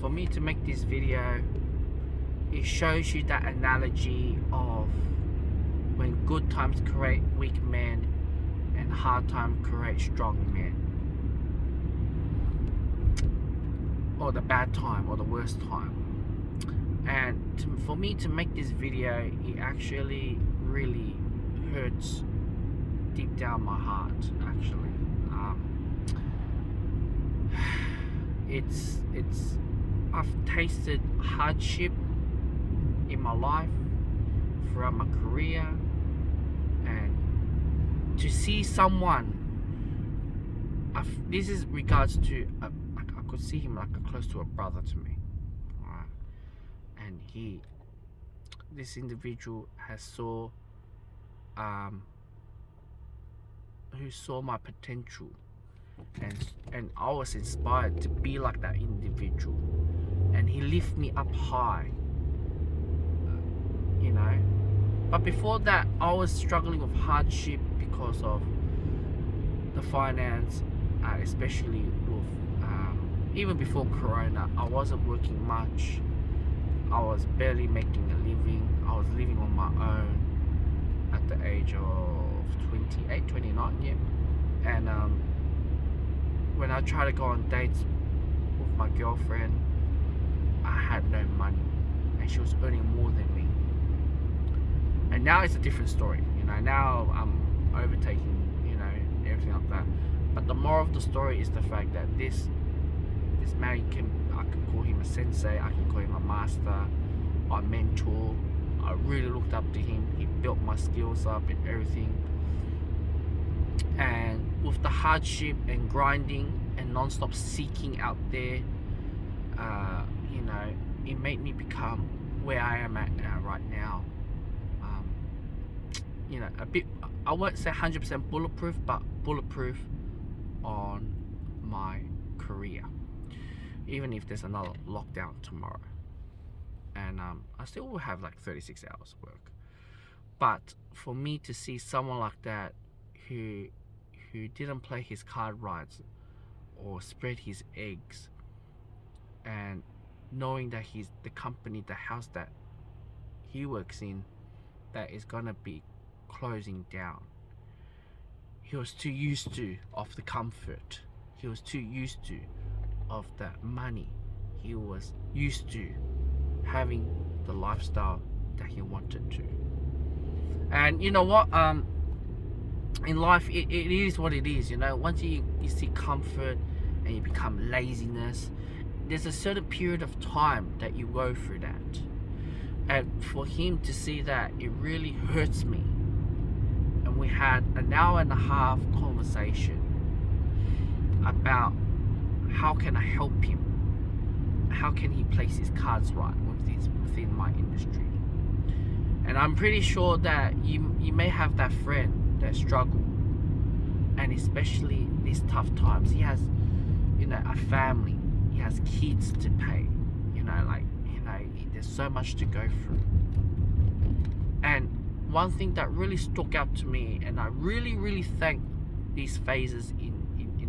For me to make this video, it shows you that analogy of when good times create weak men and hard times create strong men, or the bad time or the worst time. And for me to make this video, it actually really hurts deep down my heart. Actually, it's I've tasted hardship in my life throughout my career, and to see someone, this is regards to I could see him like close to a brother to me, right? And this individual who saw my potential, and I was inspired to be like that individual, and he lifted me up high, you know. But before that, I was struggling with hardship because of the finance, especially with even before Corona. I wasn't working much. I was barely making a living. I was living on my own at the age of 28, 29, yeah. And when I tried to go on dates with my girlfriend, I had no money, and she was earning more than me. And now it's a different story, you know. Now I'm overtaking, you know, everything like that. But the moral of the story is the fact that this man, I can call him a sensei, I can call him a master, a mentor. I really looked up to him. He built my skills up and everything. And with the hardship and grinding and non-stop seeking out there, you know, it made me become where I am at right now. You know, a bit, I won't say 100% bulletproof, but bulletproof on my career, even if there's another lockdown tomorrow. And I still will have like 36 hours of work. But for me to see someone like that who didn't play his card right or spread his eggs, and knowing that the company, the house that he works in, that is gonna be closing down. He was too used to of the comfort. He was too used to of the money. He was used to having the lifestyle that he wanted to. And you know what? In life, it is what it is. You know, once you see comfort and you become laziness, there's a certain period of time that you go through that. And for him to see that, it really hurts me. And we had an hour and a half conversation about how can I help him, how can he place his cards right within my industry. And I'm pretty sure that you may have that friend that struggle, and especially these tough times. He has, you know, a family, he has kids to pay, you know, like, you know, there's so much to go through. And one thing that really stuck out to me, and I really thank these phases in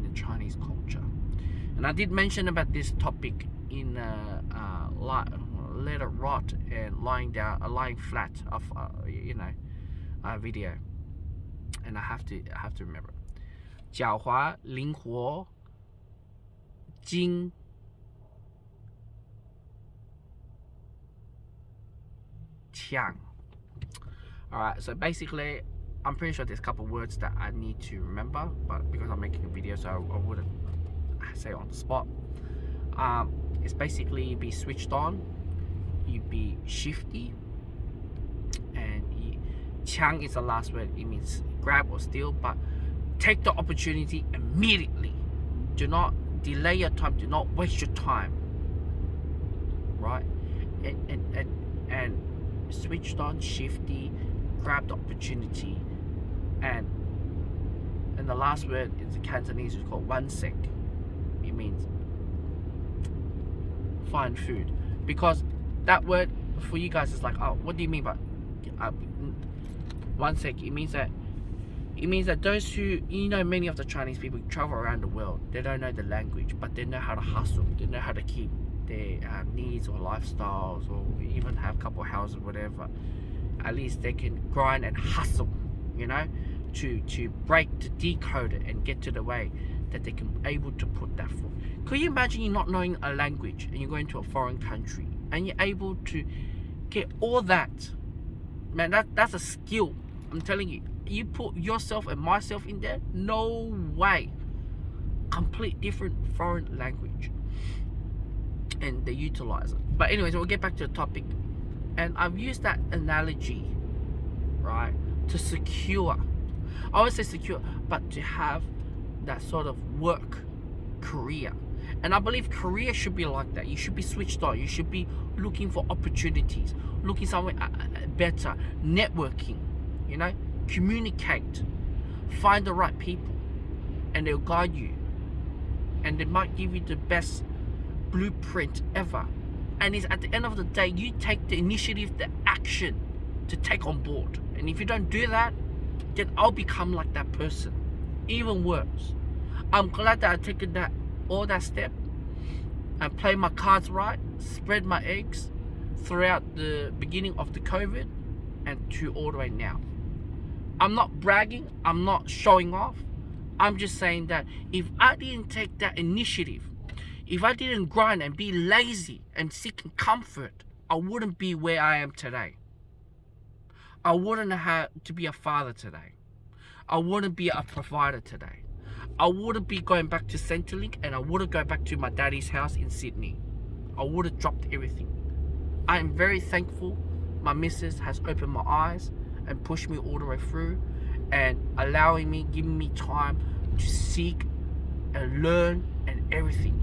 the Chinese culture. And I did mention about this topic in let it rot and lying flat of you know, video. And I have to remember, 狡猾灵活精强. Alright, so basically, I'm pretty sure there's a couple words that I need to remember, but because I'm making a video, so I wouldn't say it on the spot. It's basically you be switched on, you be shifty, and Chang is the last word. It means grab or steal, but take the opportunity immediately. Do not delay your time. Do not waste your time. Right? And switched on, shifty, grab the opportunity, and the last word in the Cantonese is called wan sek. It means find food, because that word for you guys is like, oh, what do you mean by wan sek? It means that those who, you know, many of the Chinese people travel around the world, they don't know the language, but they know how to hustle, they know how to keep their needs or lifestyles, or even have a couple houses, whatever. At least they can grind and hustle, you know, to break, to decode it and get to the way that they can able to put that foot. Could you imagine you not knowing a language and you're going to a foreign country and you're able to get all that? Man, that's a skill. I'm telling you. You put yourself and myself in there, no way. Complete different foreign language. And they utilize it. But anyways, we'll get back to the topic. And I've used that analogy, right, to secure. I always say secure, but to have that sort of work career. And I believe career should be like that. You should be switched on. You should be looking for opportunities, looking somewhere better, networking, you know, communicate, find the right people, and they'll guide you. And they might give you the best blueprint ever. And it's at the end of the day, you take the initiative, the action to take on board. And if you don't do that, then I'll become like that person. Even worse. I'm glad that I've taken all that step and played my cards right, spread my eggs throughout the beginning of the COVID and to all the way now. I'm not bragging, I'm not showing off. I'm just saying that if I didn't take that initiative, if I didn't grind and be lazy and seeking comfort, I wouldn't be where I am today. I wouldn't have to be a father today. I wouldn't be a provider today. I wouldn't be going back to Centrelink, and I wouldn't go back to my daddy's house in Sydney. I would have dropped everything. I am very thankful my missus has opened my eyes and pushed me all the way through and allowing me, giving me time to seek and learn and everything.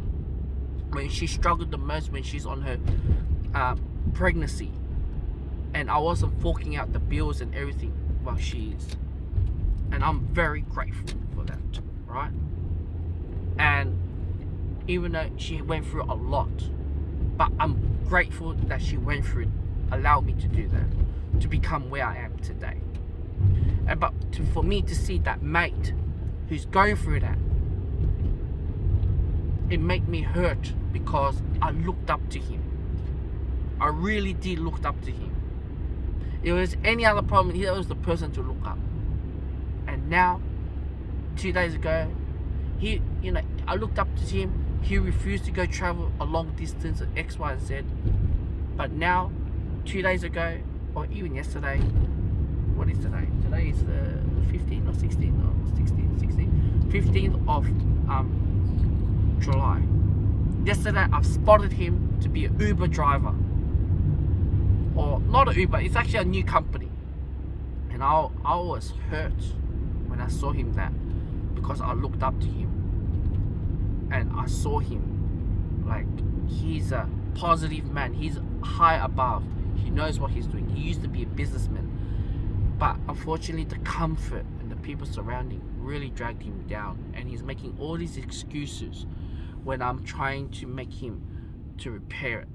When she struggled the most, when she's on her pregnancy, and I wasn't forking out the bills and everything while she is. And I'm very grateful for that, right? And even though she went through a lot, but I'm grateful that she went through it, allowed me to do that, to become where I am today. And for me to see that mate who's going through that, it made me hurt because I looked up to him. I really did look up to him. If there was any other problem, he was the person to look up. And now, 2 days ago, I looked up to him. He refused to go travel a long distance at X, Y, and Z. But now, 2 days ago, or even yesterday, what is today? Today is the 15th or 16th or 16th, 15th of July. Yesterday, I've spotted him to be an Uber driver. Or not an Uber, it's actually a new company. And I was hurt when I saw him there, because I looked up to him. And I saw him like he's a positive man. He's high above. He knows what he's doing. He used to be a businessman. But unfortunately, the comfort and the people surrounding really dragged him down. And he's making all these excuses when I'm trying to make him to repair it.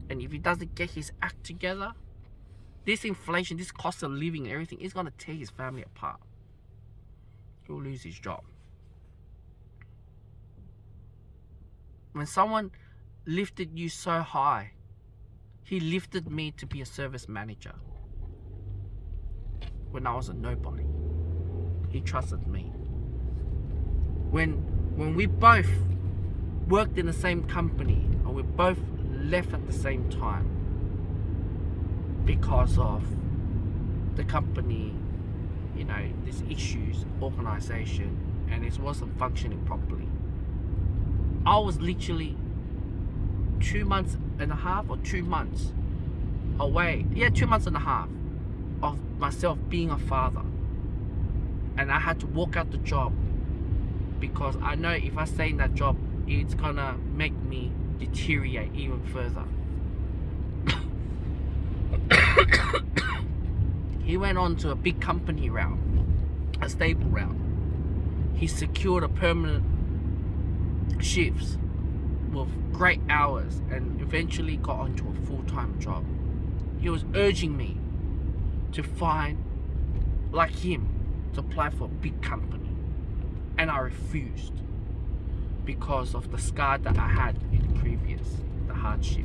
And if he doesn't get his act together, this inflation, this cost of living and everything is going to tear his family apart. He'll lose his job. When someone lifted you so high, he lifted me to be a service manager. When I was a nobody, he trusted me. When we both worked in the same company, and we both left at the same time because of the company, these issues, organization, and it wasn't functioning properly. I was literally 2 months and a half or 2 months away. 2 months and a half of myself being a father. And I had to walk out the job because I know if I stay in that job, it's gonna make me deteriorate even further. He went on to a big company route, a stable route. He secured a permanent shifts with great hours and eventually got onto a full-time job. He was urging me to find, like him, to apply for a big company. And I refused because of the scar that I had in the previous. hardship.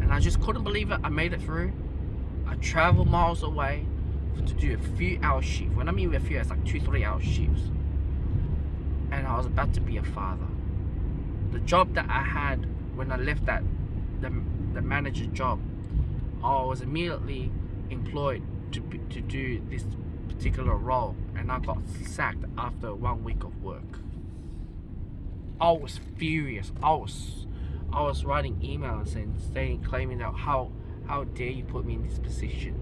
And I just couldn't believe it. I made it through. I traveled miles away to do a few hour shift. When I mean a few hours, like 2-3 hour shifts. And I was about to be a father. The job that I had when I left the manager job, I was immediately employed to do this particular role, and I got sacked after 1 week of work. I was furious. I was writing emails and claiming that how dare you put me in this position?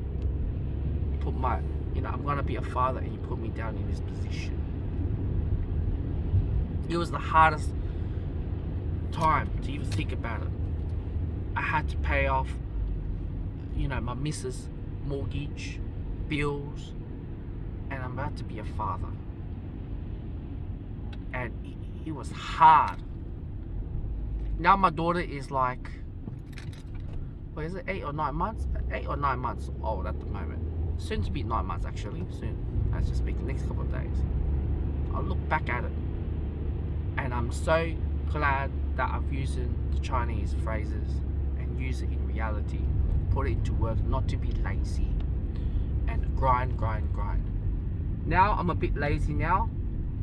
You put I'm gonna be a father and you put me down in this position. It was the hardest time to even think about it. I had to pay off, my missus' mortgage, bills, and I'm about to be a father. And it was hard. Now my daughter is like, what is it, 8 or 9 months? 8 or 9 months old at the moment. Soon to be 9 months actually, soon. As I speak, the next couple of days. I'll look back at it. And I'm so glad that I've used the Chinese phrases and use it in reality. Put it into work, not to be lazy. And grind. Now I'm a bit lazy now,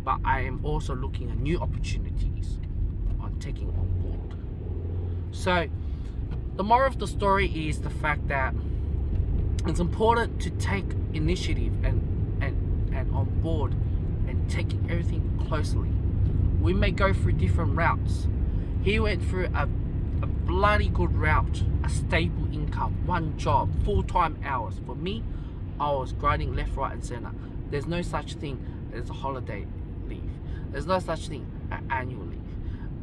but I am also looking at new opportunities on taking on board. So the moral of the story is the fact that it's important to take initiative and on board and taking everything closely. We may go through different routes. He went through a bloody good route, a stable income, one job, full-time hours. For me, I was grinding left, right, and center. There's no such thing as a holiday leave. There's no such thing as annual leave.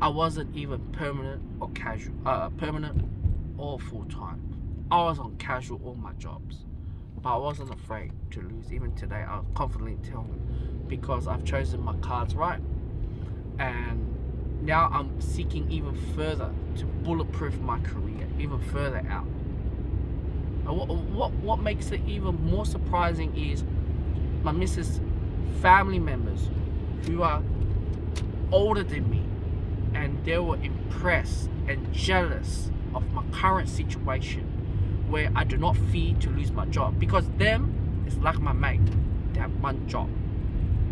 I wasn't even permanent or casual, permanent or full-time. I was on casual all my jobs, but I wasn't afraid to lose. Even today, I'll confidently tell him, because I've chosen my cards right, and now I'm seeking even further to bulletproof my career, even further out. And what makes it even more surprising is my missus' family members who are older than me, and they were impressed and jealous of my current situation, where I do not fear to lose my job, because them, it's like my mate. They have one job.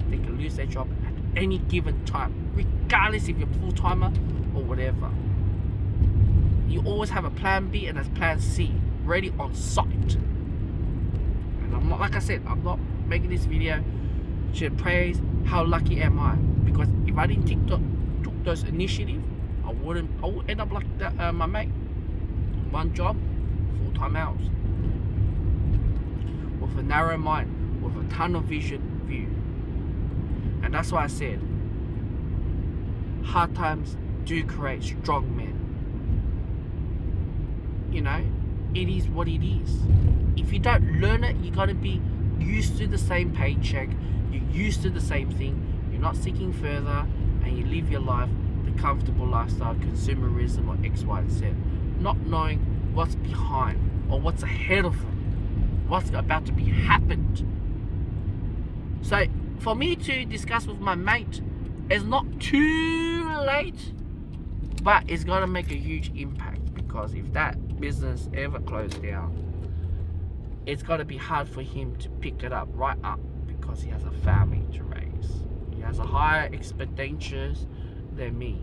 They can lose their job at any given time, regardless if you're full-timer or whatever. You always have a plan B and a plan C ready on site. And I'm not, like I said, I'm not making this video to praise how lucky am I, because if I didn't took those initiative, I would end up like that, my mate. One job, full-time hours, with a narrow mind, with a tunnel vision view. And that's why I said, hard times do create strong men. It is what it is. If you don't learn it, you're gonna be used to the same paycheck, you're used to the same thing, you're not seeking further, and you live your life, the comfortable lifestyle, consumerism, or X, Y, and Z, not knowing what's behind or what's ahead of them, what's about to be happened. So for me to discuss with my mate, it's not too late, but it's gonna make a huge impact, because if that business ever closed down, it's gonna be hard for him to pick it up right up, because he has a family to raise. He has a higher expenditures than me.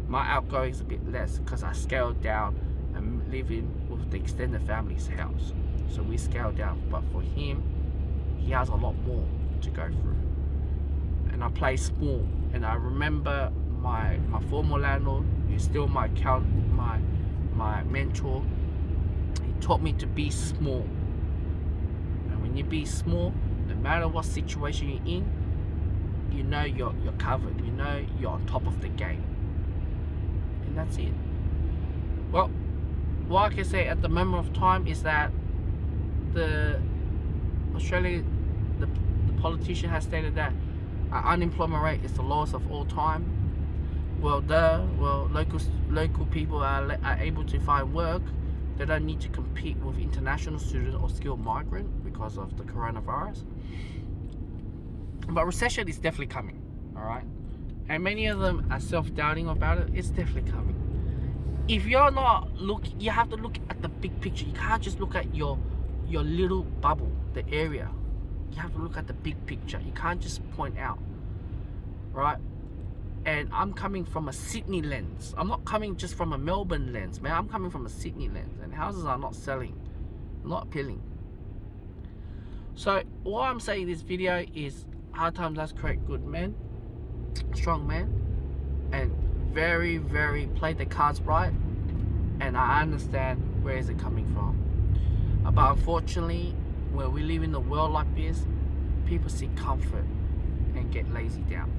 My outgoing is a bit less because I scaled down and living with the extended family's house. So we scaled down, but for him, he has a lot more to go through. And I play small. And I remember my former landlord, who's still my mentor, he taught me to be small. And when you be small, no matter what situation you're in, you know you're covered. You know you're on top of the game. And that's it. Well, what I can say at the moment of time is that the politician has stated that our unemployment rate is the lowest of all time. Local people are able to find work. They don't need to compete with international students or skilled migrant because of the coronavirus. But recession is definitely coming, all right? And many of them are self-doubting about it. It's definitely coming. if you're not looking, you have to look at the big picture. You can't just look at your little bubble, the area. You have to look at the big picture. You can't just point out, right? And I'm coming from a Sydney lens. I'm not coming just from a Melbourne lens, man. I'm coming from a Sydney lens, and houses are not selling, not appealing. So what I'm saying in this video is hard times does create good men, strong men, and very, very play the cards right. And I understand where is it coming from. But unfortunately, when we live in a world like this, people seek comfort and get lazy down.